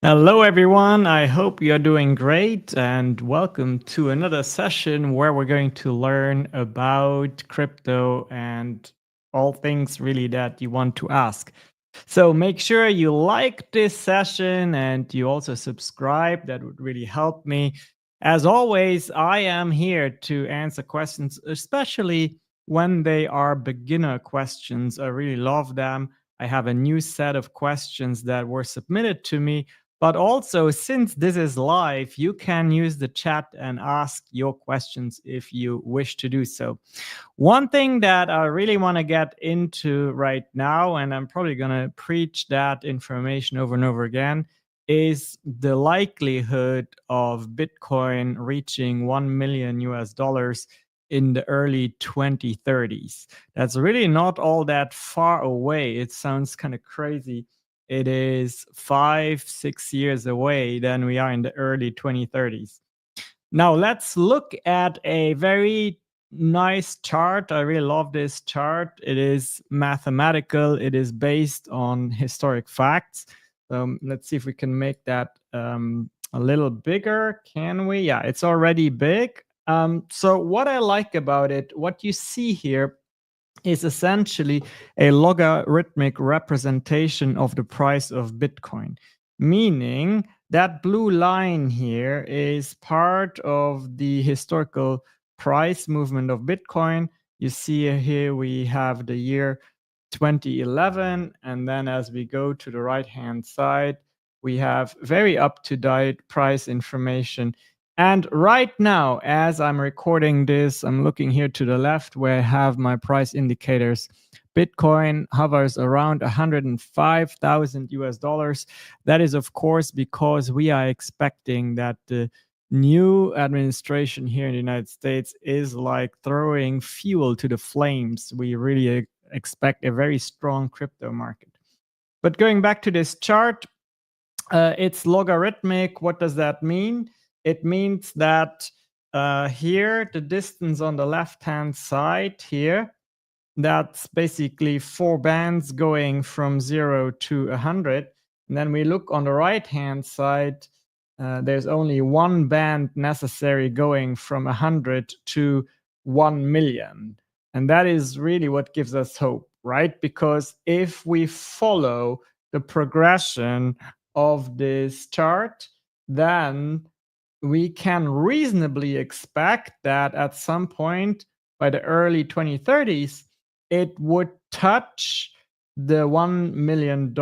Hello, everyone. I hope you're doing great, and welcome to another session where we're going to learn about crypto and all things really that you want to ask. So make sure you like this session and you also subscribe. That would really help me. As always, I am here to answer questions, especially when they are beginner questions. I really love them. I have a new set of questions that were submitted to me, but also, since this is live, you can use the chat and ask your questions if you wish to do so. One thing that I really want to get into right now, and I'm probably going to preach that information over and over again, is the likelihood of Bitcoin reaching 1 million US dollars in the early 2030s. That's really not all that far away. It sounds kind of crazy. It is 5-6 years away, then we are in the early 2030s. Now let's look at a very nice chart. I really love this chart. It is mathematical. It is based on historic facts. Let's see if we can make that a little bigger. Can we? Yeah, it's already big. So what I like about it, what you see here is essentially a logarithmic representation of the price of Bitcoin, meaning that blue line here is part of the historical price movement of Bitcoin. You see here we have the year 2011, and then as we go to the right hand side, we have very up to date price information. And right now, as I'm recording this, I'm looking here to the left where I have my price indicators. Bitcoin hovers around 105,000 US dollars. That is, of course, because we are expecting that the new administration here in the United States is like throwing fuel to the flames. We really expect a very strong crypto market. But going back to this chart, it's logarithmic. What does that mean? It means that here, the distance on the left-hand side here, that's basically 4 bands going from 0 to 100. And then we look on the right-hand side, there's only 1 band necessary going from 100 to 1 million. And that is really what gives us hope, right? Because if we follow the progression of this chart, then we can reasonably expect that at some point by the early 2030s, it would touch the $1 million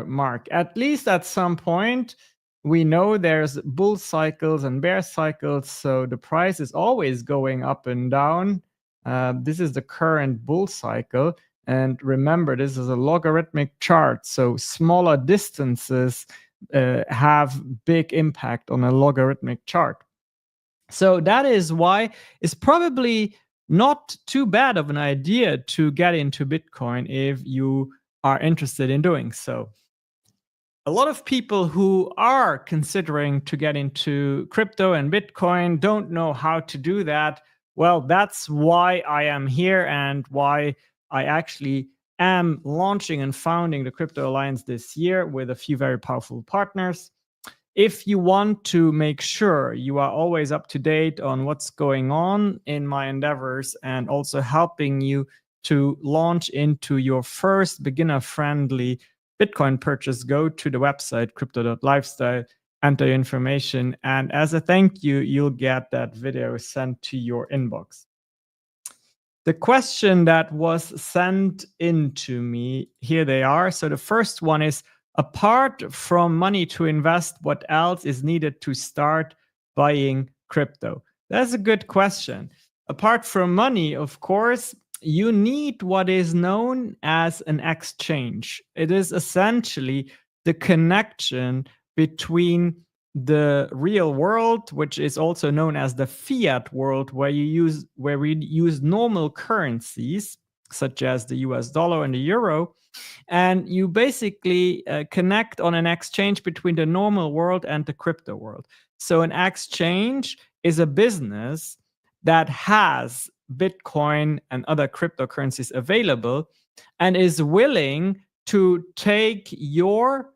mark. At least at some point, we know there's bull cycles and bear cycles, so the price is always going up and down. This is the current bull cycle. And remember, this is a logarithmic chart, so smaller distances have big impact on a logarithmic chart. So that is why it's probably not too bad of an idea to get into Bitcoin if you are interested in doing so. A lot of people who are considering to get into crypto and Bitcoin don't know how to do that. Well, that's why I am here and why I actually am launching and founding the Crypto Alliance this year with a few very powerful partners. If you want to make sure you are always up to date on what's going on in my endeavors and also helping you to launch into your first beginner-friendly Bitcoin purchase, go to the website crypto.lifestyle, enter your information, and as a thank you, you'll get that video sent to your inbox. The question that was sent in to me, here they are. So the first one is, apart from money to invest, what else is needed to start buying crypto? That's a good question. Apart from money, of course, you need what is known as an exchange. It is essentially the connection between the real world, which is also known as the fiat world, where we use normal currencies such as the US dollar and the euro, and you basically connect on an exchange between the normal world and the crypto world. So an exchange is a business that has Bitcoin and other cryptocurrencies available and is willing to take your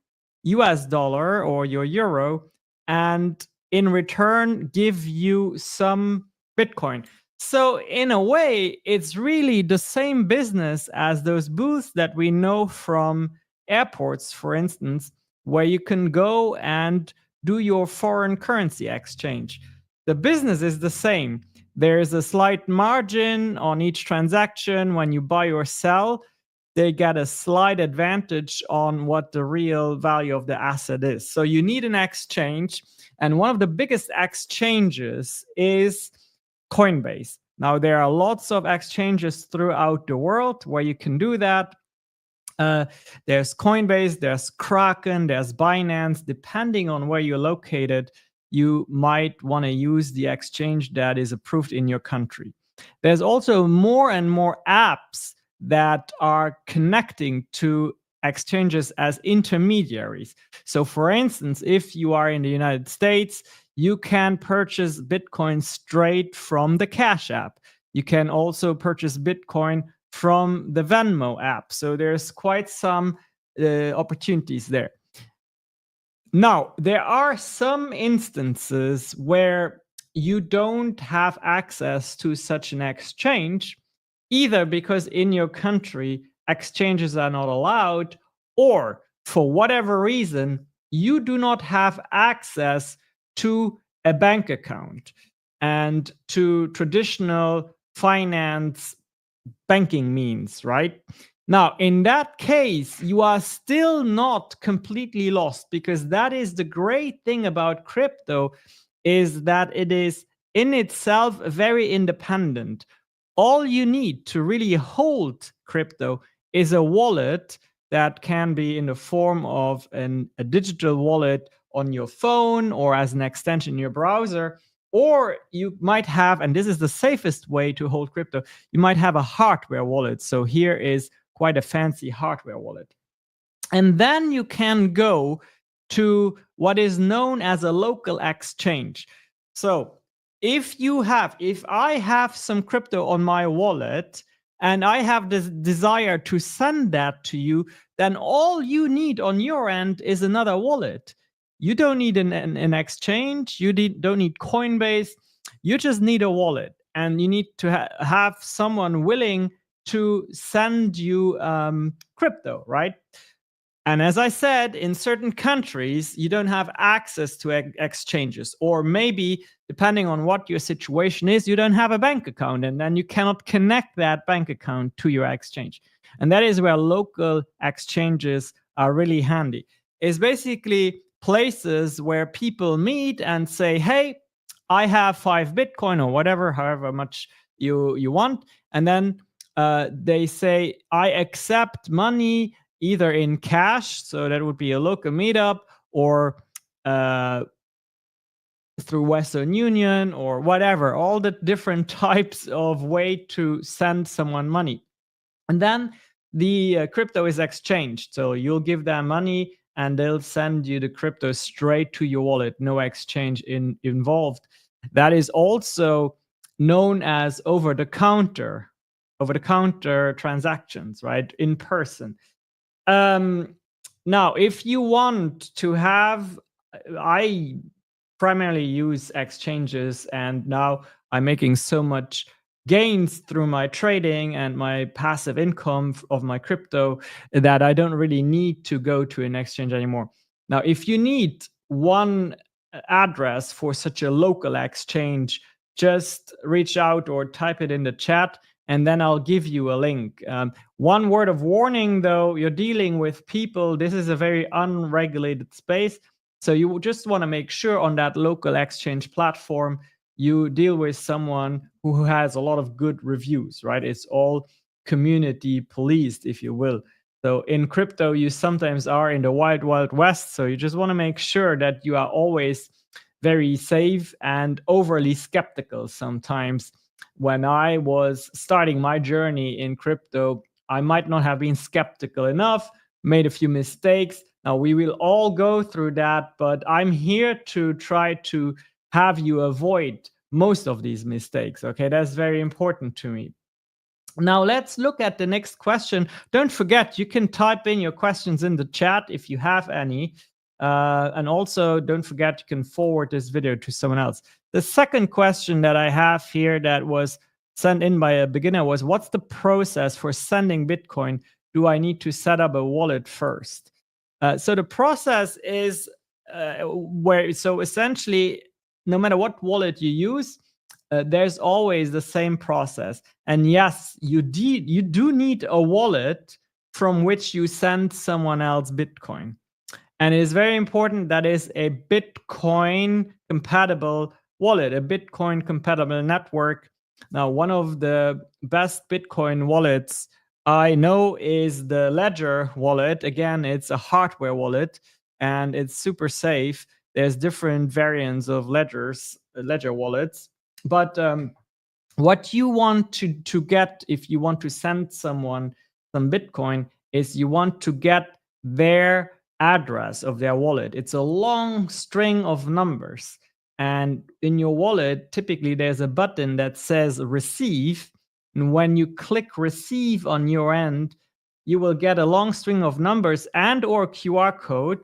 US dollar or your euro, and in return give you some Bitcoin. So in a way, it's really the same business as those booths that we know from airports, for instance, where you can go and do your foreign currency exchange. The business is the same. There's a slight margin on each transaction when you buy or sell. They get a slight advantage on what the real value of the asset is. So you need an exchange. And one of the biggest exchanges is Coinbase. Now, there are lots of exchanges throughout the world where you can do that. There's Coinbase, there's Kraken, there's Binance. Depending on where you're located, you might want to use the exchange that is approved in your country. There's also more and more apps that are connecting to exchanges as intermediaries. So, for instance, if you are in the United States, you can purchase Bitcoin straight from the Cash App. You can also purchase Bitcoin from the Venmo app. So there's quite some opportunities there. Now, there are some instances where you don't have access to such an exchange, either because in your country exchanges are not allowed, or for whatever reason, you do not have access to a bank account and to traditional finance banking means, right? Now, in that case, you are still not completely lost, because that is the great thing about crypto, is that it is in itself very independent. All you need to really hold crypto is a wallet that can be in the form of a digital wallet on your phone or as an extension in your browser. Or you might have, and this is the safest way to hold crypto, you might have a hardware wallet. So here is quite a fancy hardware wallet. And then you can go to what is known as a local exchange. So if I have some crypto on my wallet and I have this desire to send that to you, then all you need on your end is another wallet. You don't need an exchange. You don't need Coinbase. You just need a wallet, and you need to have someone willing to send you crypto, right? And as I said, in certain countries, you don't have access to exchanges, or maybe depending on what your situation is, you don't have a bank account, and then you cannot connect that bank account to your exchange. And that is where local exchanges are really handy. It's basically places where people meet and say, hey, I have 5 Bitcoin or whatever, however much you want. And then they say, I accept money either in cash, so that would be a local meetup, or through Western Union or whatever, all the different types of way to send someone money. And then the crypto is exchanged. So you'll give them money and they'll send you the crypto straight to your wallet, no exchange involved. That is also known as over-the-counter transactions, right? In person. Now, if you want to have, I primarily use exchanges, and now I'm making so much gains through my trading and my passive income of my crypto that I don't really need to go to an exchange anymore. Now, if you need one address for such a local exchange, just reach out or type it in the chat, and then I'll give you a link. One word of warning, though, you're dealing with people. This is a very unregulated space. So you just want to make sure on that local exchange platform, you deal with someone who has a lot of good reviews, right? It's all community policed, if you will. So in crypto, you sometimes are in the wild, wild west. So you just want to make sure that you are always very safe and overly skeptical sometimes. When I was starting my journey in crypto, I might not have been skeptical enough, made a few mistakes. Now, we will all go through that, but I'm here to try to have you avoid most of these mistakes. Okay, that's very important to me. Now, let's look at the next question. Don't forget, you can type in your questions in the chat if you have any. And also, don't forget, you can forward this video to someone else. The second question that I have here that was sent in by a beginner was, what's the process for sending Bitcoin? Do I need to set up a wallet first? So the process is so essentially, no matter what wallet you use, there's always the same process. And yes, you do need a wallet from which you send someone else Bitcoin. And it is very important that is a Bitcoin compatible wallet, a Bitcoin compatible network. Now, one of the best Bitcoin wallets I know is the Ledger wallet. Again, it's a hardware wallet and it's super safe. There's different variants of Ledger wallets. But what you want to get if you want to send someone some Bitcoin is you want to get their address of their wallet. It's a long string of numbers. And in your wallet, typically there's a button that says receive. And when you click receive on your end, you will get a long string of numbers and or QR code.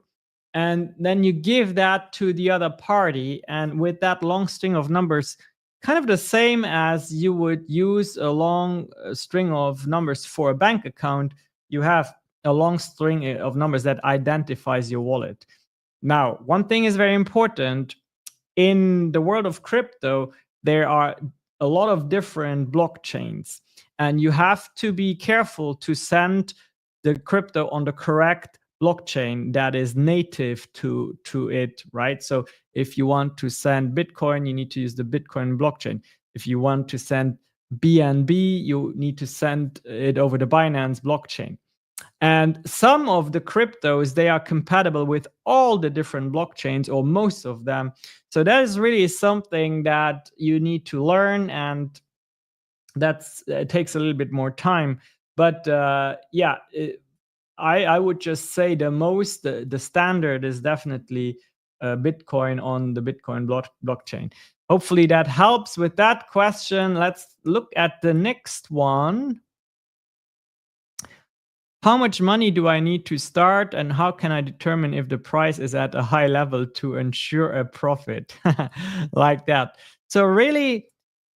And then you give that to the other party. And with that long string of numbers, kind of the same as you would use a long string of numbers for a bank account, you have a long string of numbers that identifies your wallet. Now, one thing is very important. In the world of crypto, there are a lot of different blockchains, and you have to be careful to send the crypto on the correct blockchain that is native to it, right? So if you want to send Bitcoin, you need to use the Bitcoin blockchain. If you want to send BNB, you need to send it over the Binance blockchain. And some of the cryptos, they are compatible with all the different blockchains, or most of them. So that is really something that you need to learn, and it takes a little bit more time. But I would just say the standard is definitely Bitcoin on the Bitcoin blockchain. Hopefully that helps with that question. Let's look at the next one. How much money do I need to start, and how can I determine if the price is at a high level to ensure a profit? Like that. So really,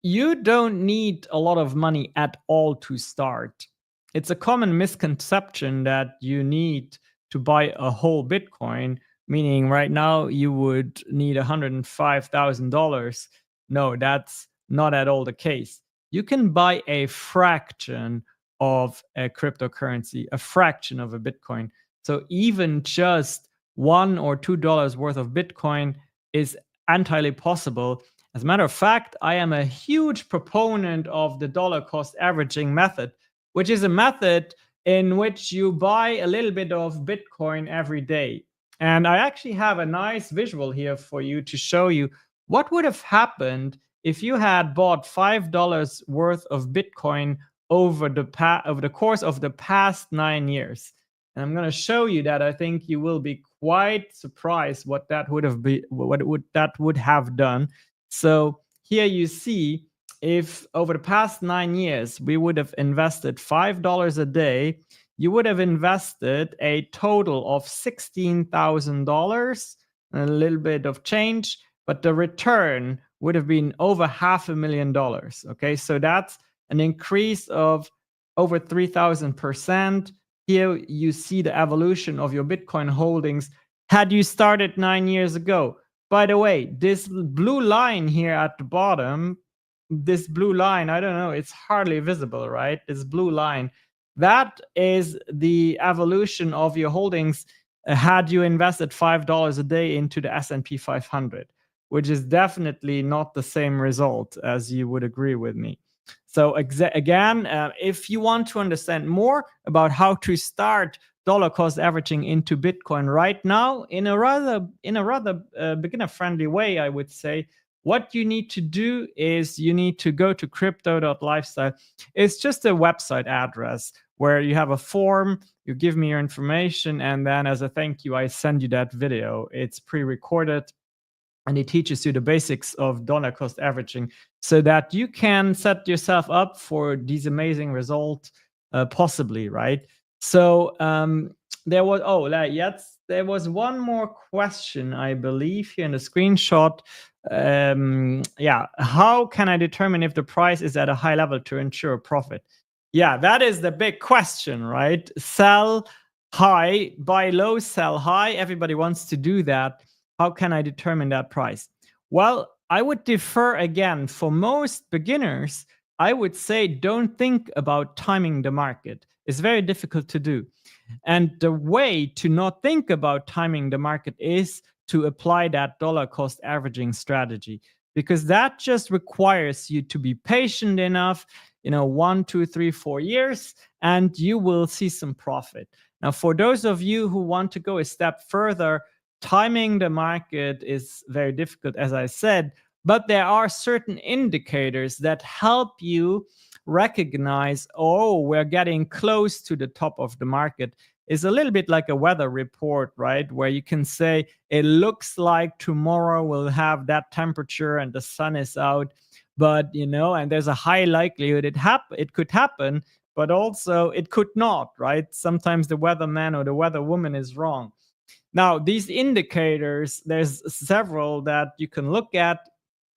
you don't need a lot of money at all to start. It's a common misconception that you need to buy a whole Bitcoin, meaning right now you would need $105,000. No, that's not at all the case. You can buy a fraction of a cryptocurrency, a fraction of a Bitcoin. So even just $1 or $2 worth of Bitcoin is entirely possible. As a matter of fact, I am a huge proponent of the dollar cost averaging method, which is a method in which you buy a little bit of Bitcoin every day. And I actually have a nice visual here for you to show you what would have happened if you had bought $5 worth of Bitcoin over the course of the past 9 years. And I'm going to show you that. I think you will be quite surprised what that would have done. So here you see, if over the past 9 years we would have invested $5 a day, you would have invested a total of $16,000, a little bit of change, but the return would have been over $500,000. Okay, so that's an increase of over 3,000%. Here you see the evolution of your Bitcoin holdings had you started 9 years ago. By the way, this blue line here at the bottom, this blue line, I don't know, it's hardly visible, right? This blue line, that is the evolution of your holdings had you invested $5 a day into the S&P 500, which is definitely not the same result, as you would agree with me. So again, if you want to understand more about how to start dollar cost averaging into Bitcoin right now in a rather beginner friendly way, I would say what you need to do is you need to go to crypto.lifestyle. It's just a website address where you have a form, you give me your information, and then as a thank you, I send you that video. It's pre-recorded, and it teaches you the basics of dollar cost averaging so that you can set yourself up for these amazing results, possibly, right? So there was, there was one more question, I believe, here in the screenshot. Yeah, how can I determine if the price is at a high level to ensure profit? Yeah, that is the big question, right? Sell high, buy low, sell high. Everybody wants to do that. How can I determine that price? Well, I would defer again. For most beginners, I would say don't think about timing the market. It's very difficult to do. And the way to not think about timing the market is to apply that dollar cost averaging strategy, because that just requires you to be patient enough, 1, 2, 3, 4 years, and you will see some profit. Now, for those of you who want to go a step further, timing the market is very difficult, as I said, but there are certain indicators that help you recognize, oh, we're getting close to the top of the market. Is a little bit like a weather report, right? Where you can say, it looks like tomorrow we'll have that temperature and the sun is out, but, and there's a high likelihood it could happen, but also it could not, right? Sometimes the weatherman or the weatherwoman is wrong. Now, these indicators, there's several that you can look at.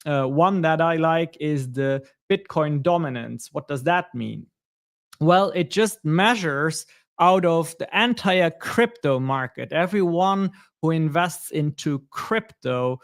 One that I like is the Bitcoin dominance. What does that mean? Well, it just measures out of the entire crypto market, everyone who invests into crypto,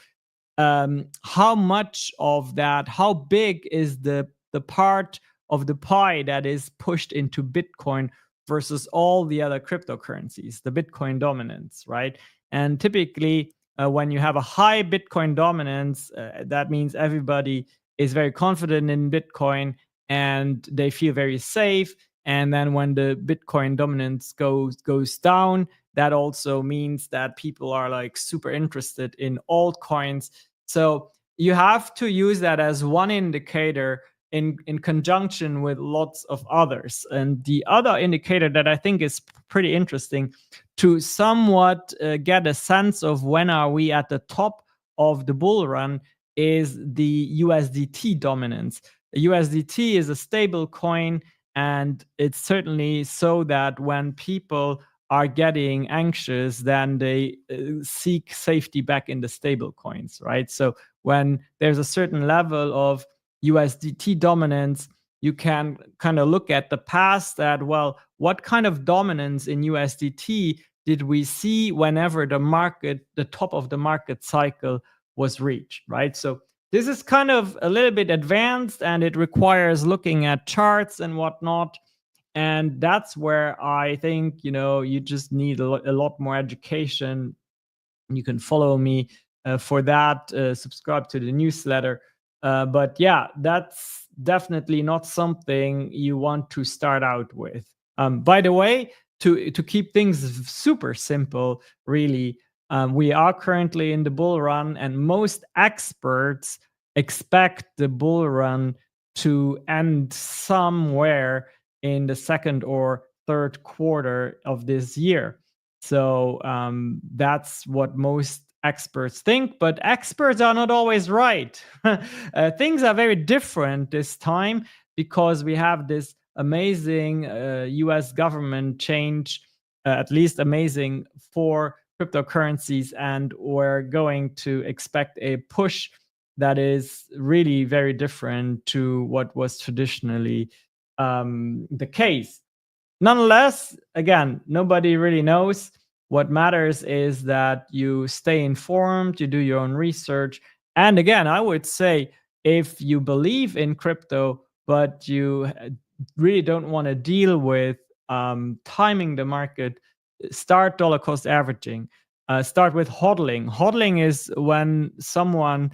how much of that, how big is the part of the pie that is pushed into Bitcoin versus all the other cryptocurrencies, the Bitcoin dominance, right? And typically, when you have a high Bitcoin dominance, that means everybody is very confident in Bitcoin and they feel very safe. And then when the Bitcoin dominance goes down, that also means that people are like super interested in altcoins. So you have to use that as one indicator in conjunction with lots of others. And the other indicator that I think is pretty interesting to somewhat get a sense of when are we at the top of the bull run is the USDT dominance. The USDT is a stable coin, and it's certainly so that when people are getting anxious, then they seek safety back in the stable coins, right? So when there's a certain level of USDT dominance, you can kind of look at the past at, well, what kind of dominance in USDT did we see whenever the top of the market cycle was reached, right? So this is kind of a little bit advanced, and it requires looking at charts and whatnot. And that's where I think, you just need a lot more education. You can follow me for that, subscribe to the newsletter. But yeah, that's definitely not something you want to start out with. By the way, to keep things super simple, really, we are currently in the bull run, and most experts expect the bull run to end somewhere in the second or third quarter of this year. So that's what most experts think, but experts are not always right. Things are very different this time because we have this amazing US government change, at least amazing for cryptocurrencies, and we're going to expect a push that is really very different to what was traditionally the case. Nonetheless, again, nobody really knows. What matters is that you stay informed, you do your own research. And again, I would say if you believe in crypto, but you really don't want to deal with timing the market, start dollar cost averaging. Start with hodling. Hodling is when someone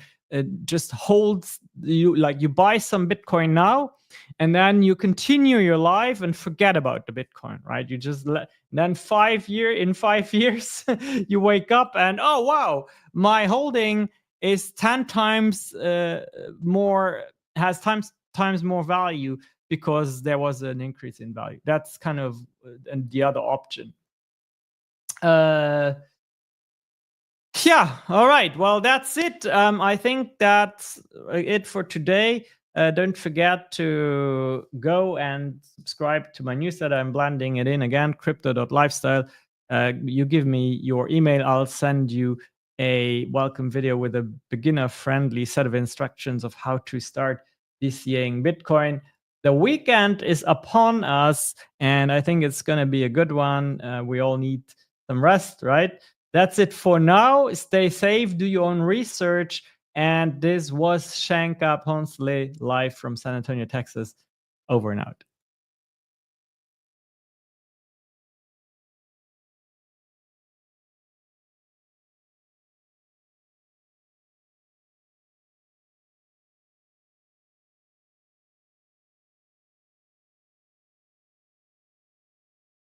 just holds you, like you buy some Bitcoin now, and then you continue your life and forget about the Bitcoin, right? You just then 5 years you wake up and, oh wow, my holding is 10 times more, has times more value because there was an increase in value. That's kind of and the other option. Yeah, all right. Well, that's it. I think that's it for today. Don't forget to go and subscribe to my newsletter. I'm blending it in again, crypto.lifestyle. you give me your email, I'll send you a welcome video with a beginner-friendly set of instructions of how to start DCAing Bitcoin. The weekend is upon us, and I think it's going to be a good one. We all need some rest, right? That's it for now. Stay safe, do your own research. And this was Shanka Ponsley live from San Antonio, Texas. Over and out.